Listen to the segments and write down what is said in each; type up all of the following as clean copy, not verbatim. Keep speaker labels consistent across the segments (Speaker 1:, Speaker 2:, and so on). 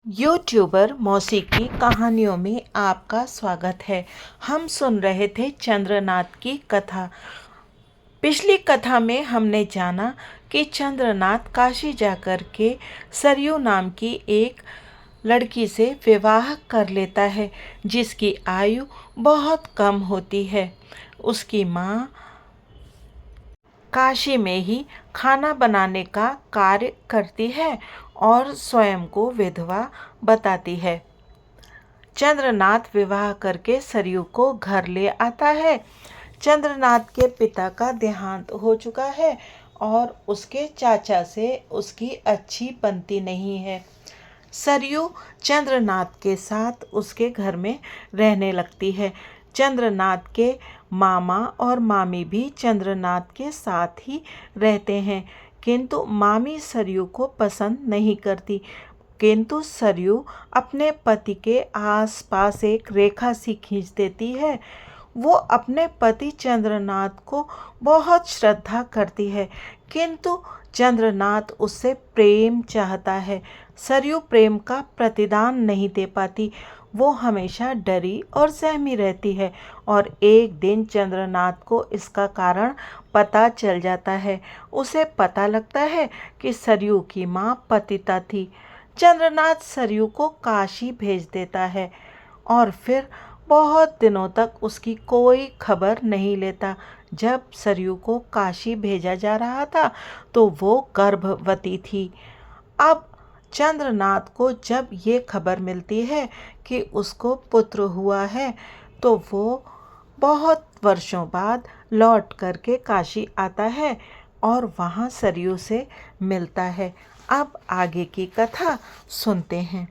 Speaker 1: YouTuber मौसीकी कहानियों में आपका स्वागत है। हम सुन रहे थे चंद्रनाथ की कथा। पिछली कथा में हमने जाना कि चंद्रनाथ काशी जाकर के सरयू नाम की एक लड़की से विवाह कर लेता है, जिसकी आयु बहुत कम होती है। उसकी माँ काशी में ही खाना बनाने का कार्य करती है और स्वयं को विधवा बताती है। चंद्रनाथ विवाह करके सरयू को घर ले आता है। चंद्रनाथ के पिता का देहांत हो चुका है और उसके चाचा से उसकी अच्छी बनती नहीं है। सरयू चंद्रनाथ के साथ उसके घर में रहने लगती है। चंद्रनाथ के मामा और मामी भी चंद्रनाथ के साथ ही रहते हैं, किंतु मामी सरयू को पसंद नहीं करती। किंतु सरयू अपने पति के आसपास एक रेखा सी खींच देती है। वो अपने पति चंद्रनाथ को बहुत श्रद्धा करती है, किंतु चंद्रनाथ उससे प्रेम चाहता है। सरयू प्रेम का प्रतिदान नहीं दे पाती। वो हमेशा डरी और सहमी रहती है और एक दिन चंद्रनाथ को इसका कारण पता चल जाता है। उसे पता लगता है कि सरयू की माँ पतिता थी। चंद्रनाथ सरयू को काशी भेज देता है और फिर बहुत दिनों तक उसकी कोई खबर नहीं लेता। जब सरयू को काशी भेजा जा रहा था तो वो गर्भवती थी। अब चंद्रनाथ को जब ये खबर मिलती है कि उसको पुत्र हुआ है तो वो बहुत वर्षों बाद लौट करके काशी आता है और वहाँ सरयू से मिलता है। अब आगे की कथा सुनते हैं।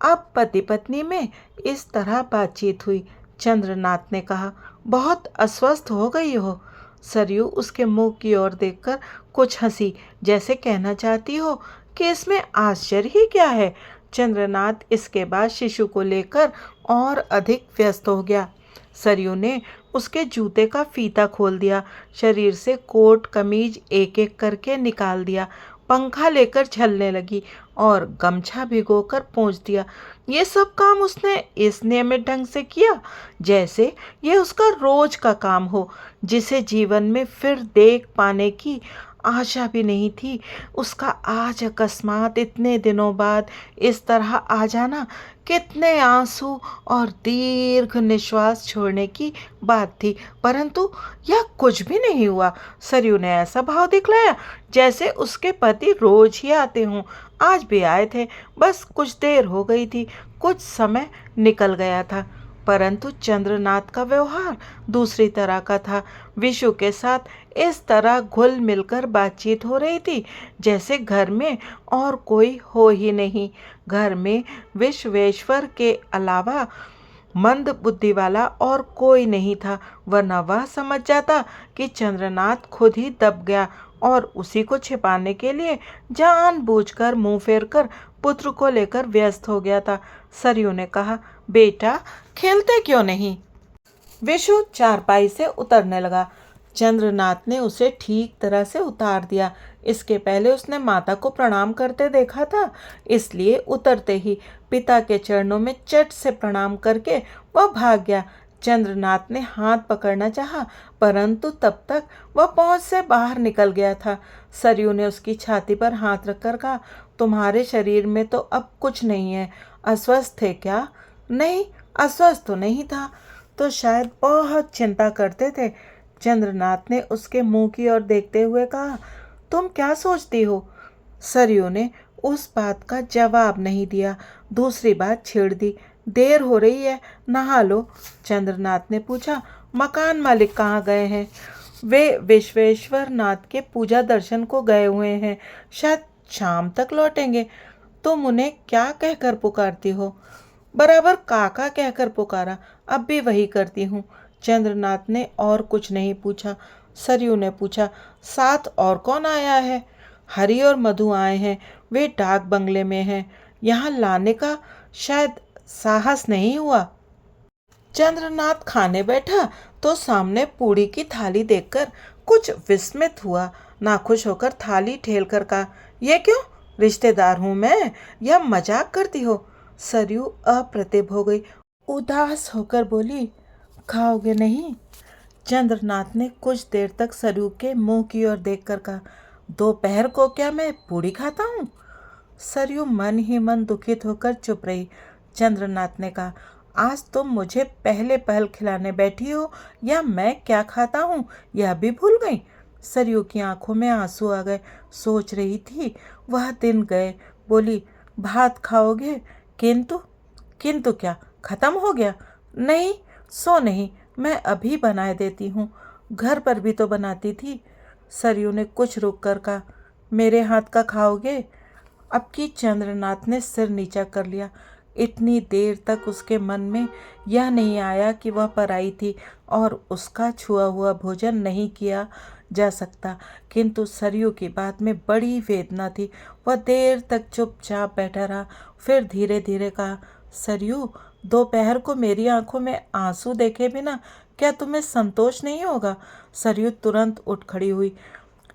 Speaker 1: अब पति पत्नी में इस तरह बातचीत हुई। चंद्रनाथ ने कहा, बहुत अस्वस्थ हो गई हो। सरयू उसके मुंह की ओर देखकर कुछ हंसी, जैसे कहना चाहती हो कि इसमें आश्चर्य ही क्या है। चंद्रनाथ इसके बाद शिशु को लेकर और अधिक व्यस्त हो गया। सरयू ने उसके जूते का फीता खोल दिया, शरीर से कोट कमीज एक एक करके निकाल दिया, पंखा लेकर झलने लगी और गमछा भिगोकर पोंछ दिया। ये सब काम उसने इस नियमित ढंग से किया जैसे ये उसका रोज का काम हो, जिसे जीवन में फिर देख पाने की आशा भी नहीं थी। उसका आज अकस्मात इतने दिनों बाद इस तरह आ जाना कितने आंसू और दीर्घ निश्वास छोड़ने की बात थी, परंतु यह कुछ भी नहीं हुआ। सरयू ने ऐसा भाव दिखलाया जैसे उसके पति रोज ही आते हों। आज भी आए थे, बस कुछ देर हो गई थी, कुछ समय निकल गया था। परंतु चंद्रनाथ का व्यवहार दूसरी तरह का था। विशु के साथ इस तरह घुल मिलकर बातचीत हो रही थी जैसे घर में और कोई हो ही नहीं। घर में विश्वेश्वर के अलावा मंद बुद्धि वाला और कोई नहीं था, वरना वह समझ जाता कि चंद्रनाथ खुद ही दब गया और उसी को छिपाने के लिए जानबूझकर मुंह फेरकर पुत्र को लेकर व्यस्त हो गया था। सरयू ने कहा, बेटा खेलते क्यों नहीं? विशु चारपाई से उतरने लगा। चंद्रनाथ ने उसे ठीक तरह से उतार दिया। इसके पहले उसने माता को प्रणाम करते देखा था, इसलिए उतरते ही पिता के चरणों में चट से प्रणाम करके वह भाग गया। चंद्रनाथ ने हाथ पकड़ना चाहा, परंतु तब तक वह पहुंच से बाहर निकल गया था। सरयू ने उसकी छाती पर हाथ रखकर कहा, तुम्हारे शरीर में तो अब कुछ नहीं है, अस्वस्थ थे क्या? नहीं, अस्वस्थ तो नहीं था, तो शायद बहुत चिंता करते थे। चंद्रनाथ ने उसके मुंह की ओर देखते हुए कहा, तुम क्या सोचती हो? सरयू ने उस बात का जवाब नहीं दिया। दूसरी बात छेड़ दी, देर हो रही है, नहा लो। चंद्रनाथ ने पूछा, मकान मालिक कहाँ गए हैं? वे विश्वेश्वर नाथ के पूजा दर्शन को गए हुए हैं, शायद शाम तक लौटेंगे। तुम उन्हें क्या कहकर पुकारती हो? बराबर काका कहकर पुकारा, अब भी वही करती हूँ। चंद्रनाथ ने और कुछ नहीं पूछा। सरयू ने पूछा, साथ और कौन आया है? हरि और मधु आए हैं, वे डाक बंगले में हैं, यहाँ लाने का शायद साहस नहीं हुआ। चंद्रनाथ खाने बैठा तो सामने पूड़ी की थाली देखकर कुछ विस्मित हुआ। नाखुश होकर थाली ठेल कर कहा, यह क्यों? रिश्तेदार हूँ मैं या मजाक करती हो? सरयू अप्रतिभ हो गई, उदास होकर बोली, खाओगे नहीं? चंद्रनाथ ने कुछ देर तक सरयू के मुंह की ओर देखकर कहा, दोपहर को क्या मैं पूरी खाता हूँ? सरयू मन ही मन दुखित होकर चुप रही। चंद्रनाथ ने कहा, आज तुम मुझे पहले पहल खिलाने बैठी हो या मैं क्या खाता हूँ यह भी भूल गई? सरयू की आंखों में आंसू आ गए। सोच रही थी वह दिन गए। बोली, भात खाओगे? किंतु किंतु क्या खत्म हो गया? नहीं, सो नहीं, मैं अभी बनाए देती हूँ। घर पर भी तो बनाती थी। सरयू ने कुछ रुक कर कहा, मेरे हाथ का खाओगे? अब की चंद्रनाथ ने सिर नीचा कर लिया। इतनी देर तक उसके मन में यह नहीं आया कि वह पराई थी और उसका छुआ हुआ भोजन नहीं किया जा सकता, किंतु सरयू की बात में बड़ी वेदना थी। वह देर तक चुपचाप बैठा रहा, फिर धीरे धीरे कहा, सरयू, दोपहर को मेरी आंखों में आंसू देखे बिना क्या तुम्हें संतोष नहीं होगा? सरयू तुरंत उठ खड़ी हुई।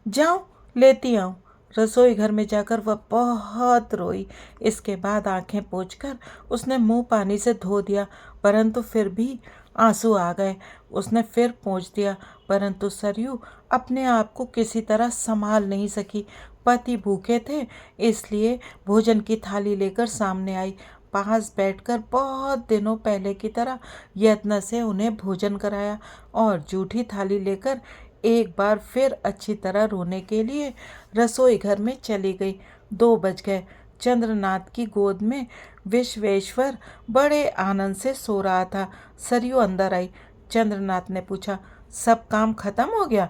Speaker 1: जाऊं, लेती आऊं। रसोई घर में जाकर वह बहुत रोई। इसके बाद आंखें पोंछकर उसने मुंह पानी से धो दिया, परंतु फिर भी आंसू आ गए। उसने फिर पोंछ दिया, परंतु सरयू अपने आप को किसी तरह संभाल नहीं सकी। पति भूखे थे, इसलिए भोजन की थाली लेकर सामने आई। पास बैठकर बहुत दिनों पहले की तरह यत्न से उन्हें भोजन कराया और जूठी थाली लेकर एक बार फिर अच्छी तरह रोने के लिए रसोई घर में चली गई। 2 बज गए। चंद्रनाथ की गोद में विश्वेश्वर बड़े आनंद से सो रहा था। सरयू अंदर आई। चंद्रनाथ ने पूछा, सब काम खत्म हो गया?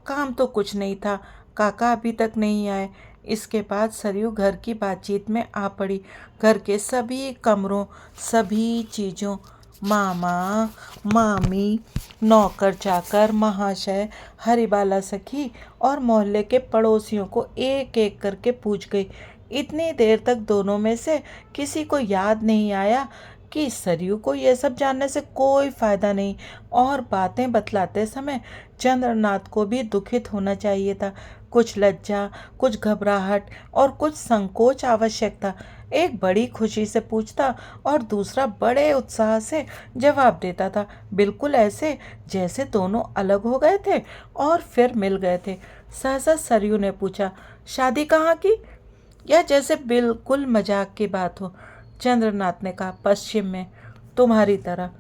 Speaker 1: काम तो कुछ नहीं था, काका अभी तक नहीं आए। इसके बाद सरयू घर की बातचीत में आ पड़ी। घर के सभी कमरों, सभी चीज़ों, मामा, मामी, नौकर चाकर, महाशय, हरिबाला सखी और मोहल्ले के पड़ोसियों को एक एक करके पूछ गई। इतनी देर तक दोनों में से किसी को याद नहीं आया कि सरयू को यह सब जानने से कोई फायदा नहीं और बातें बतलाते समय चंद्रनाथ को भी दुखित होना चाहिए था। कुछ लज्जा, कुछ घबराहट और कुछ संकोच आवश्यक था। एक बड़ी खुशी से पूछता और दूसरा बड़े उत्साह से जवाब देता था, बिल्कुल ऐसे जैसे दोनों अलग हो गए थे और फिर मिल गए थे। सहसा सरयू ने पूछा, शादी कहाँ की? यह जैसे बिल्कुल मजाक की बात हो। चंद्रनाथ ने कहा, पश्चिम में, तुम्हारी तरह।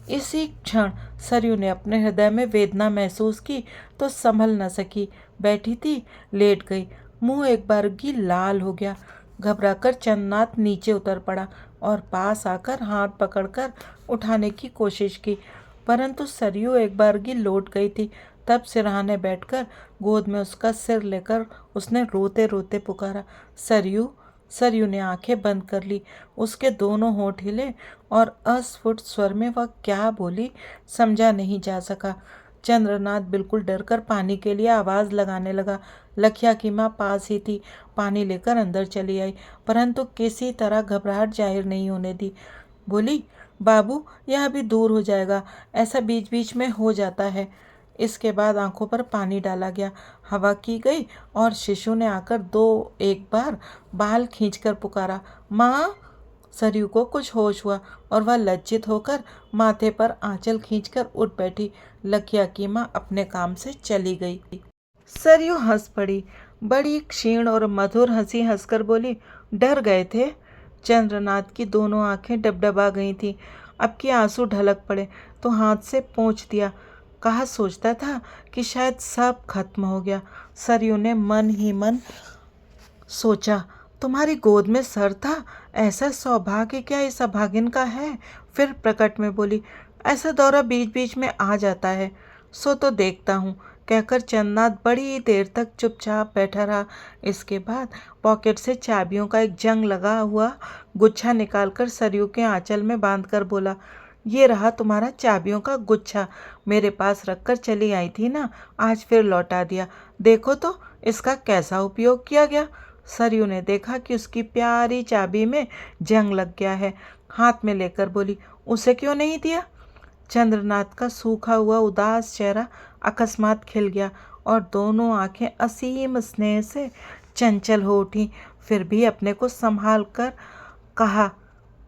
Speaker 1: इसी क्षण सरयू ने अपने हृदय में वेदना महसूस की तो संभल न सकी। बैठी थी, लेट गई। मुंह एक बारगी लाल हो गया। घबराकर चंद्रनाथ नीचे उतर पड़ा और पास आकर हाथ पकड़कर उठाने की कोशिश की, परंतु सरयू एक बारगी लौट गई थी। तब सिरहाने बैठकर गोद में उसका सिर लेकर उसने रोते रोते पुकारा, सरयू। सरयू ने आंखें बंद कर ली। उसके दोनों होंठ हिले और अस्फुट स्वर में वह क्या बोली समझा नहीं जा सका। चंद्रनाथ बिल्कुल डरकर पानी के लिए आवाज़ लगाने लगा। लखिया की माँ पास ही थी, पानी लेकर अंदर चली आई, परंतु किसी तरह घबराहट जाहिर नहीं होने दी। बोली, बाबू, यह अभी दूर हो जाएगा, ऐसा बीच बीच में हो जाता है। इसके बाद आंखों पर पानी डाला गया, हवा की गई और शिशु ने आकर 2-1 बार बाल खींचकर पुकारा, माँ। सरयू को कुछ होश हुआ और वह लज्जित होकर माथे पर आंचल खींचकर उठ बैठी। लखिया की माँ अपने काम से चली गई। सरयू हंस पड़ी, बड़ी क्षीण और मधुर हंसी हंसकर बोली, डर गए थे? चंद्रनाथ की दोनों आंखें डबडबा गई थीं। अब कि आंसू ढलक पड़े तो हाथ से पोंछ दिया। कहा सोचता था कि शायद सब खत्म हो गया। सरयू ने मन ही मन सोचा, तुम्हारी गोद में सर था, ऐसा सौभाग्य क्या इस अभागिन का है? फिर प्रकट में बोली, ऐसा दौरा बीच बीच में आ जाता है, सो तो देखता हूँ, कहकर चंद्रनाथ बड़ी देर तक चुपचाप बैठा रहा। इसके बाद पॉकेट से चाबियों का एक जंग लगा हुआ गुच्छा निकालकर सरयू के आंचल में बांधकर बोला, ये रहा तुम्हारा चाबियों का गुच्छा, मेरे पास रखकर चली आई थी ना, आज फिर लौटा दिया, देखो तो इसका कैसा उपयोग किया गया। सरयू ने देखा कि उसकी प्यारी चाबी में जंग लग गया है। हाथ में लेकर बोली, उसे क्यों नहीं दिया? चंद्रनाथ का सूखा हुआ उदास चेहरा अकस्मात खिल गया और दोनों आंखें असीम स्नेह से चंचल हो उठी। फिर भी अपने को संभाल कर कहा,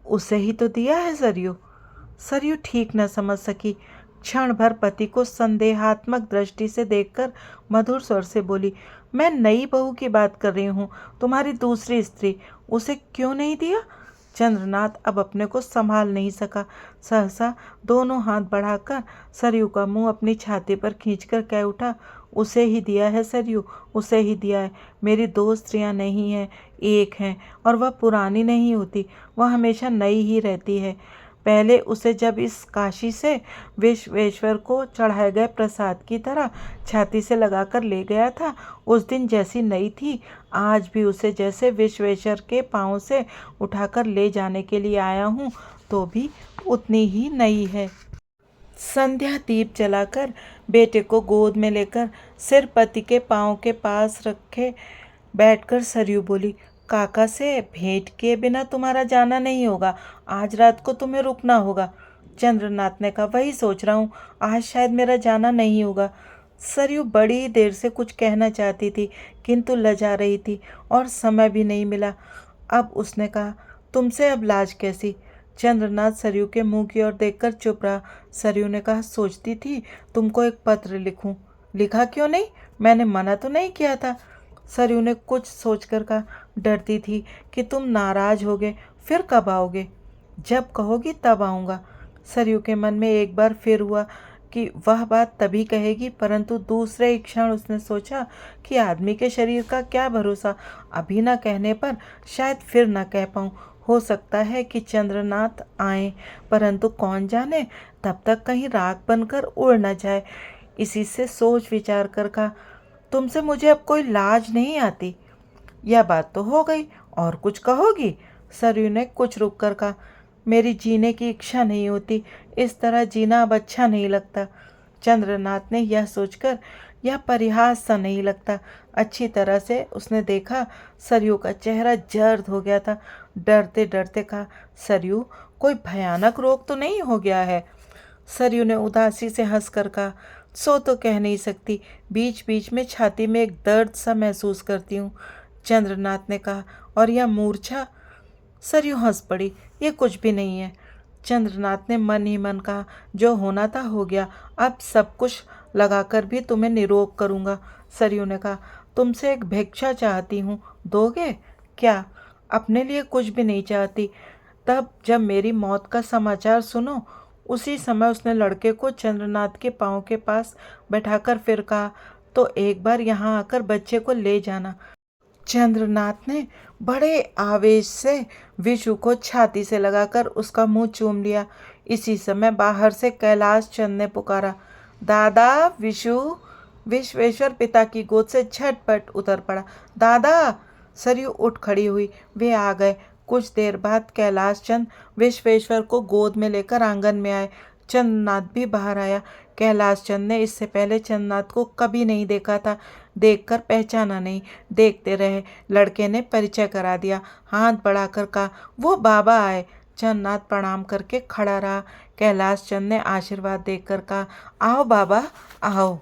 Speaker 1: उसे ही तो दिया है सरयू। सरयू ठीक न समझ सकी। क्षण भर पति को संदेहात्मक दृष्टि से देखकर मधुर स्वर से बोली, मैं नई बहू की बात कर रही हूँ, तुम्हारी दूसरी स्त्री, उसे क्यों नहीं दिया? चंद्रनाथ अब अपने को संभाल नहीं सका। सहसा दोनों हाथ बढ़ाकर सरयू का मुंह अपनी छाती पर खींचकर कह उठा, उसे ही दिया है सरयू, उसे ही दिया है। मेरी दो स्त्रियां नहीं हैं, एक हैं, और वह पुरानी नहीं होती, वह हमेशा नई ही रहती है। पहले उसे जब इस काशी से विश्वेश्वर को चढ़ाए गए प्रसाद की तरह छाती से लगाकर ले गया था, उस दिन जैसी नई थी, आज भी उसे जैसे विश्वेश्वर के पांव से उठाकर ले जाने के लिए आया हूँ, तो भी उतनी ही नई है। संध्या दीप जलाकर बेटे को गोद में लेकर सिर पति के पांव के पास रखे बैठकर सरयू बोली, काका से भेंट किए बिना तुम्हारा जाना नहीं होगा, आज रात को तुम्हें रुकना होगा। चंद्रनाथ ने कहा, वही सोच रहा हूँ, आज शायद मेरा जाना नहीं होगा। सरयू बड़ी देर से कुछ कहना चाहती थी, किंतु लजा रही थी और समय भी नहीं मिला। अब उसने कहा, तुमसे अब लाज कैसी? चंद्रनाथ सरयू के मुंह की ओर देखकर चुप रहा। सरयू ने कहा, सोचती थी तुमको एक पत्र लिखूं। लिखा क्यों नहीं? मैंने मना तो नहीं किया था। सरयू ने कुछ सोचकर कहा, डरती थी कि तुम नाराज होगे, फिर कब आओगे? जब कहोगी तब आऊँगा। सरयू के मन में एक बार फिर हुआ कि वह बात तभी कहेगी, परंतु दूसरे ही क्षण उसने सोचा कि आदमी के शरीर का क्या भरोसा, अभी न कहने पर शायद फिर न कह पाऊँ। हो सकता है कि चंद्रनाथ आए, परंतु कौन जाने, तब तक कहीं राख बनकर उड़ न जाए। इसी से सोच विचार कर कहा, तुमसे मुझे अब कोई लाज नहीं आती। यह बात तो हो गई, और कुछ कहोगी? सरयू ने कुछ रुक कर कहा, मेरी जीने की इच्छा नहीं होती, इस तरह जीना अब अच्छा नहीं लगता। चंद्रनाथ ने यह सोचकर, यह परिहास सा नहीं लगता, अच्छी तरह से उसने देखा सरयू का चेहरा जर्द हो गया था। डरते डरते कहा, सरयू, कोई भयानक रोग तो नहीं हो गया है? सरयू ने उदासी से हंसकर कहा, सो तो कह नहीं सकती, बीच बीच में छाती में एक दर्द सा महसूस करती हूँ। चंद्रनाथ ने कहा, और यह मूर्छा? सरयू हंस पड़ी, ये कुछ भी नहीं है। चंद्रनाथ ने मन ही मन कहा, जो होना था हो गया, अब सब कुछ लगाकर भी तुम्हें निरोग करूँगा। सरयू ने कहा, तुमसे एक भिक्षा चाहती हूँ, दोगे? क्या? अपने लिए कुछ भी नहीं चाहती। तब जब मेरी मौत का समाचार सुनो, उसी समय उसने लड़के को चंद्रनाथ के पाँव के पास बैठाकर फिर कहा, तो एक बार यहाँ आकर बच्चे को ले जाना। चंद्रनाथ ने बड़े आवेश से विशु को छाती से लगाकर उसका मुंह चूम लिया। इसी समय बाहर से कैलाश चंद ने पुकारा, दादा विशु। विश्वेश्वर पिता की गोद से झटपट उतर पड़ा। दादा! सरयू उठ खड़ी हुई। वे आ गए। कुछ देर बाद कैलाश चंद विश्वेश्वर को गोद में लेकर आंगन में आए। चंद्रनाथ भी बाहर आया। कैलाश चंद ने इससे पहले चंद्रनाथ को कभी नहीं देखा था, देखकर पहचाना नहीं। देखते रहे। लड़के ने परिचय करा दिया, हाथ बढ़ाकर कहा, वो बाबा आए। चंद्रनाथ प्रणाम करके खड़ा रहा। कैलाश चंद ने आशीर्वाद देकर कहा, आओ बाबा, आओ।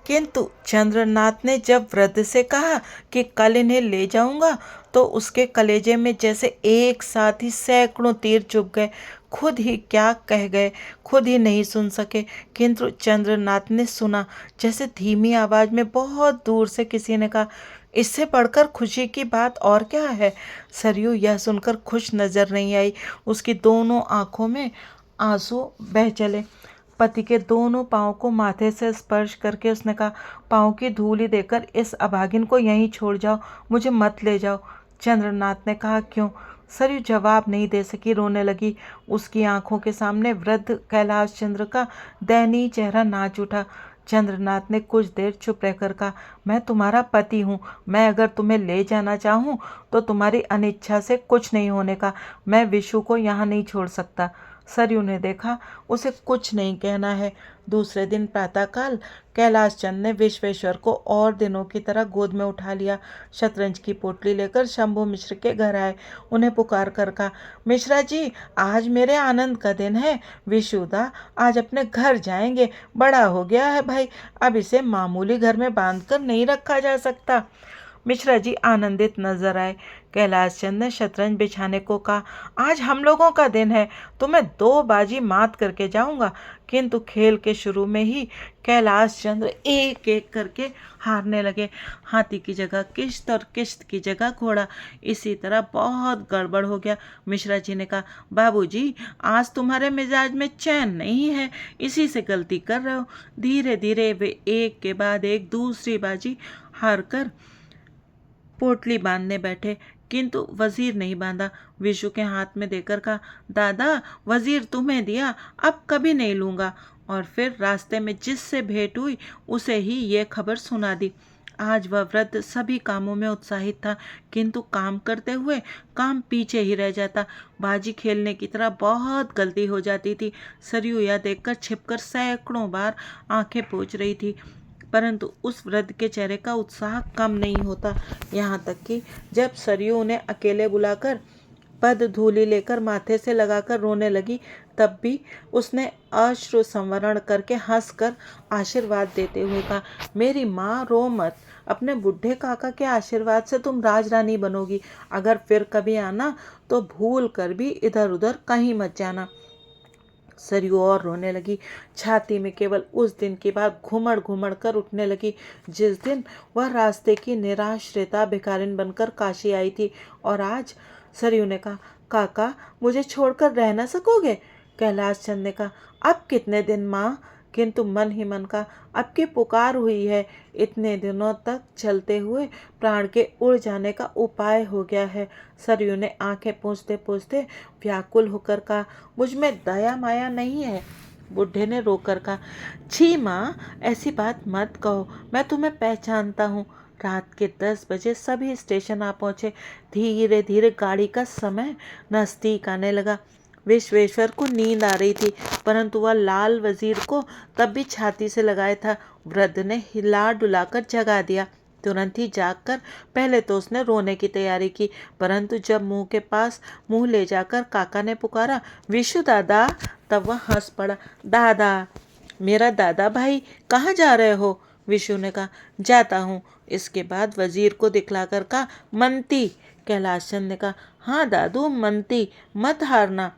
Speaker 1: किंतु चंद्रनाथ ने जब वृद्ध से कहा कि कल इन्हें ले जाऊंगा, तो उसके कलेजे में जैसे एक साथ ही सैकड़ों तीर चुभ गए। खुद ही क्या कह गए, खुद ही नहीं सुन सके, किंतु चंद्रनाथ ने सुना। जैसे धीमी आवाज में बहुत दूर से किसी ने कहा, इससे बढ़कर खुशी की बात और क्या है? सरयू यह सुनकर खुश नजर नहीं आई। उसकी दोनों आंखों में आंसू बह चले। पति के दोनों पाँव को माथे से स्पर्श करके उसने कहा, पाँव की धूल ही देकर इस अभागिन को यहीं छोड़ जाओ, मुझे मत ले जाओ। चंद्रनाथ ने कहा, क्यों? सरयू जवाब नहीं दे सकी, रोने लगी। उसकी आंखों के सामने वृद्ध कैलाश चंद्र का दयनीय चेहरा नाच उठा। चंद्रनाथ ने कुछ देर चुप रहकर कहा, मैं तुम्हारा पति हूँ, मैं अगर तुम्हें ले जाना चाहूँ तो तुम्हारी अनिच्छा से कुछ नहीं होने का। मैं विशु को यहाँ नहीं छोड़ सकता। सरयू ने देखा उसे कुछ नहीं कहना है। दूसरे दिन प्रातःकाल कैलाश चंद ने विश्वेश्वर को और दिनों की तरह गोद में उठा लिया। शतरंज की पोटली लेकर शंभू मिश्र के घर आए। उन्हें पुकार कर कहा, मिश्रा जी, आज मेरे आनंद का दिन है। विशुदा आज अपने घर जाएंगे। बड़ा हो गया है भाई, अब इसे मामूली घर में बांध कर नहीं रखा जा सकता। मिश्रा जी आनंदित नजर आए। कैलाश चंद ने शतरंज बिछाने को कहा, आज हम लोगों का दिन है, तुम्हें 2 बाजी मात करके जाऊंगा। किंतु खेल के शुरू में ही कैलाश चंद्र एक एक करके हारने लगे। हाथी की जगह किश्त और किश्त की जगह घोड़ा। इसी तरह बहुत गड़बड़ हो गया। मिश्रा जी ने कहा, बाबूजी आज तुम्हारे मिजाज में चैन नहीं है, इसी से गलती कर रहे हो। धीरे धीरे वे एक के बाद एक दूसरी बाजी हार कर पोटली बांधने बैठे, किंतु वजीर नहीं बांधा। विशु के हाथ में देकर कहा, दादा वजीर तुम्हें दिया, अब कभी नहीं लूंगा। और फिर रास्ते में जिससे भेंट हुई उसे ही ये खबर सुना दी। आज वह वृद्ध सभी कामों में उत्साहित था, किंतु काम करते हुए काम पीछे ही रह जाता। बाजी खेलने की तरह बहुत गलती हो जाती थी। सरयू यह देखकर छिपकर सैकड़ों बार आंखें पोंछ रही थी, परंतु उस वृद्ध के चेहरे का उत्साह कम नहीं होता। यहाँ तक कि जब सरयू उन्हें अकेले बुलाकर पद धूलि लेकर माथे से लगाकर रोने लगी, तब भी उसने अश्रु संवरण करके हंसकर आशीर्वाद देते हुए कहा, मेरी माँ रो मत, अपने बुढ़े काका के आशीर्वाद से तुम राजरानी बनोगी। अगर फिर कभी आना तो भूल कर भी इधर उधर कहीं मत जाना। सरयू और रोने लगी। छाती में केवल उस दिन की बात घुमड़ घुमड़ कर उठने लगी जिस दिन वह रास्ते की निराश्रिता भिखारिन बनकर काशी आई थी। और आज सरयू ने कहा, काका मुझे छोड़कर रह न सकोगे? कैलाश चंद ने कहा, अब कितने दिन माँ? किंतु मन ही मन का, अब की पुकार हुई है, इतने दिनों तक चलते हुए प्राण के उड़ जाने का उपाय हो गया है। सरयू ने आंखें पोंछते पोंछते व्याकुल होकर कहा, मुझ में दया माया नहीं है। बुढ़े ने रोकर कहा, छी माँ, ऐसी बात मत कहो, मैं तुम्हें पहचानता हूँ। रात के 10 बजे सभी स्टेशन आ पहुँचे। धीरे धीरे गाड़ी का समय नजदीक आने लगा। विश्वेश्वर को नींद आ रही थी, परंतु वह लाल वजीर को तब भी छाती से लगाए था। वृद्ध ने हिला डुलाकर जगा दिया। तुरंत ही जागकर पहले तो उसने रोने की तैयारी की, परंतु जब मुंह के पास मुंह ले जाकर काका ने पुकारा, विशु दादा, तब वह हंस पड़ा। दादा? मेरा दादा भाई, कहाँ जा रहे हो? विशु ने कहा, जाता हूँ। इसके बाद वजीर को दिखलाकर कहा, मनती। कैलाश चंद ने कहा, हाँ दादू मनती, मत हारना।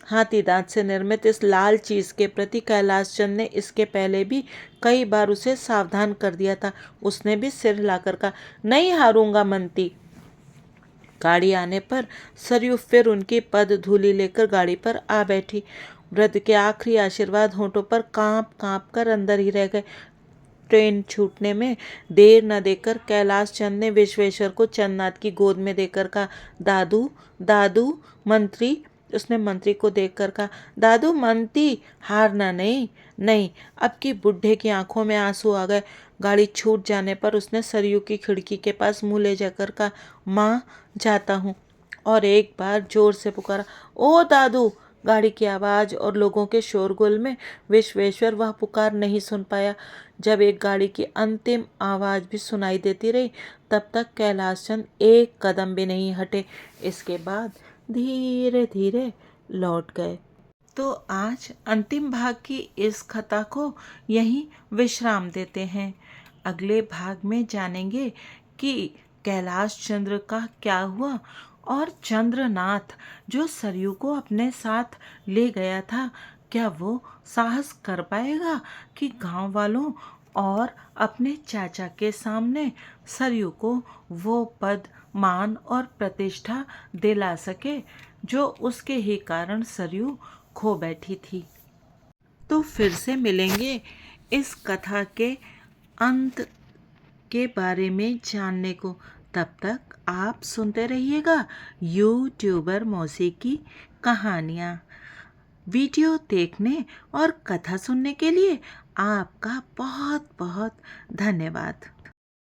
Speaker 1: हाथी दांत से निर्मित इस लाल चीज के प्रति कैलाश चंद ने इसके पहले भी कई बार उसे सावधान कर दिया था। उसने भी सिर हिलाकर कहा, नहीं हारूंगा मनती। गाड़ी आने पर सरयू फिर उनकी पद धूलि लेकर गाड़ी पर आ बैठी। वृद्ध के आखिरी आशीर्वाद होंठों पर कांप कांप कर अंदर ही रह गए। ट्रेन छूटने में देर न देकर कैलाश चंद ने विश्वेश्वर को चंदनाथ की गोद में देकर कहा, दादू दादू मंत्री। उसने मंत्री को देखकर कहा, दादू मनती, हारना नहीं। नहीं। अब की बुढ़े की आंखों में आंसू आ गए। गाड़ी छूट जाने पर उसने सरयू की खिड़की के पास मुंह ले जाकर कहा, माँ जाता हूँ। और एक बार जोर से पुकारा, ओ दादू। गाड़ी की आवाज़ और लोगों के शोरगुल में विश्वेश्वर वह पुकार नहीं सुन पाया। जब एक गाड़ी की अंतिम आवाज़ भी सुनाई देती रही, तब तक कैलाश चंद एक कदम भी नहीं हटे। इसके बाद धीरे धीरे लौट गए। तो आज अंतिम भाग की इस कथा को यहीं विश्राम देते हैं। अगले भाग में जानेंगे कि कैलाश चंद्र का क्या हुआ और चंद्रनाथ जो सरयू को अपने साथ ले गया था, क्या वो साहस कर पाएगा कि गांव वालों और अपने चाचा के सामने सरयू को वो पद, मान और प्रतिष्ठा दिला सके जो उसके ही कारण सरयू खो बैठी थी। तो फिर से मिलेंगे इस कथा के अंत के बारे में जानने को। तब तक आप सुनते रहिएगा यूट्यूबर मौसी की कहानियाँ। वीडियो देखने और कथा सुनने के लिए आपका बहुत बहुत धन्यवाद।